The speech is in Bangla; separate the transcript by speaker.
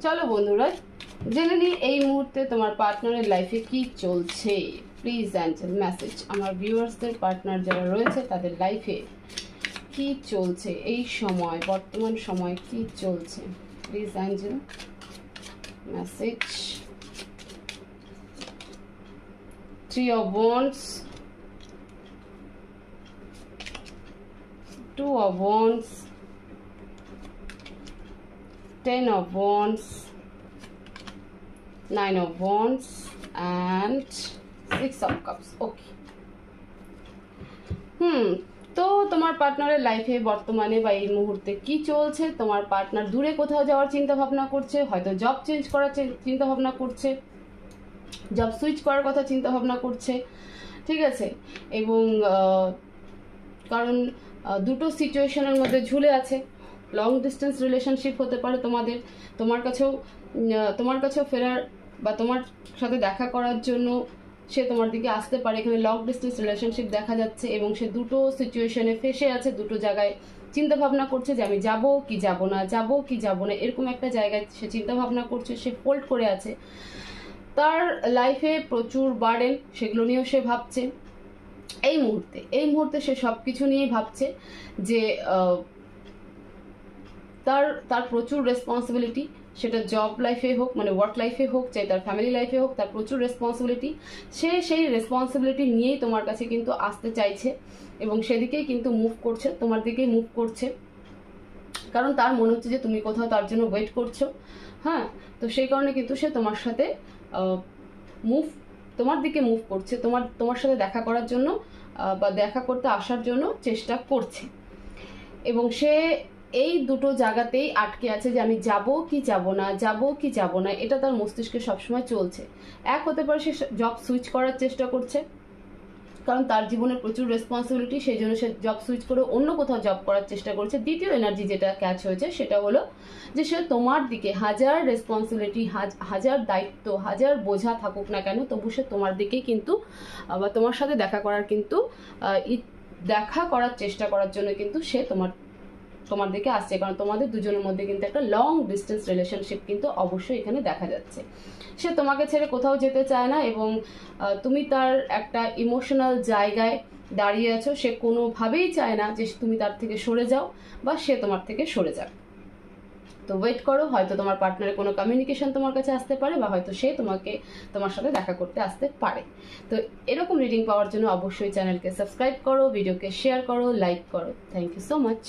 Speaker 1: চলো বন্ধুরা জেনে নিই এই মুহূর্তে তোমার পার্টনারের লাইফে কি চলছে। প্লিজ অ্যাঞ্জেল মেসেজ আমার ভিউয়ার্সদের, পার্টনার যারা রয়েছে তাদের লাইফে কি চলছে এই সময়, বর্তমান সময় কি চলছে। Please Angel message. 3 of Wands, 2 of Wands, 10 of Wands, 9 of Wands and 6 of Cups. Okay. তো তোমার পার্টনারের লাইফে বর্তমানে বা এই মুহূর্তে কি চলছে। তোমার পার্টনার দূরে কোথাও যাওয়ার চিন্তা ভাবনা করছে, হয়তো জব চেঞ্জ করার চিন্তা ভাবনা করছে, জব সুইচ করার কথা চিন্তা ভাবনা করছে, ঠিক আছে। এবং কারণ দুটো সিচুয়েশনের মধ্যে ঝুলে আছে। লং ডিস্টেন্স রিলেশনশিপ হতে পারে তোমাদের, তোমার কাছেও ফেরার বা তোমার সাথে দেখা করার জন্য সে তোমার দিকে আসতে পারে। এখানে লং ডিস্টেন্স রিলেশনশিপ দেখা যাচ্ছে এবং সে দুটো সিচুয়েশনে ফেসে আছে, দুটো জায়গায় চিন্তা ভাবনা করছে যে আমি যাব কি যাব না, যাব কি যাব না, এরকম একটা জায়গায় সে চিন্তা ভাবনা করছে। সে ফোল্ড করে আছে, তার লাইফে প্রচুর বার্ডেন, সেগুলো নিয়েও সে ভাবছে। এই মুহূর্তে সে সব কিছু নিয়েই ভাবছে যে তার প্রচুর রেসপন্সিবিলিটি, সেটা জব লাইফে হোক, মানে ওয়ার্ক লাইফে হোক, চাই তার ফ্যামিলি লাইফে হোক, তার প্রচুর রেসপন্সিবিলিটি। সে সেই রেসপন্সিবিলিটি নিয়েই তোমার কাছে কিন্তু আসতে চাইছে এবং সেদিকেই কিন্তু মুভ করছে, তোমার দিকেই মুভ করছে। কারণ তার মনে হচ্ছে যে তুমি কোথাও তার জন্য ওয়েট করছো। হ্যাঁ, তো সেই কারণে কিন্তু সে তোমার সাথে তোমার দিকে মুভ করছে, তোমার সাথে দেখা করার জন্য বা দেখা করতে আসার জন্য চেষ্টা করছে। এবং সে এই দুটো জায়গাতেই আটকে আছে যে আমি যাব কি যাব না, যাব কি যাব না, এটা তার মস্তিষ্কে সবসময় চলছে। এক হতে পারে সে জব সুইচ করার চেষ্টা করছে, কারণ তার জীবনে প্রচুর রেসপন্সিবিলিটি, সেই জন্য সে জব সুইচ করে অন্য কোথাও জব করার চেষ্টা করছে। দ্বিতীয় এনার্জি যেটা ক্যাচ হয়েছে সেটা হলো যে সে তোমার দিকে হাজার রেসপন্সিবিলিটি, হাজার দায়িত্ব, হাজার বোঝা থাকুক না কেন, তবু সে তোমার দিকেই কিন্তু বা তোমার সাথে দেখা করার চেষ্টা করার জন্য কিন্তু সে তোমার দিকে আসছে। কারণ তোমাদের দুজনের মধ্যে কিন্তু একটা লং ডিস্টেন্স রিলেশনশিপ কিন্তু অবশ্যই এখানে দেখা যাচ্ছে। সে তোমাকে ছেড়ে কোথাও যেতে চায় না এবং তুমি তার একটা ইমোশনাল জায়গায় দাঁড়িয়ে আছো। সে কোনোভাবেই চায় না যে তুমি তার থেকে সরে যাও বা সে তোমার থেকে সরে যাক। তো ওয়েট করো, হয়তো তোমার পার্টনারের কোনো কমিউনিকেশন তোমার কাছে আসতে পারে বা হয়তো সে তোমার সাথে দেখা করতে আসতে পারে। তো এরকম রিডিং পাওয়ার জন্য অবশ্যই চ্যানেলকে সাবস্ক্রাইব করো, ভিডিওকে শেয়ার করো, লাইক করো। Thank you so much.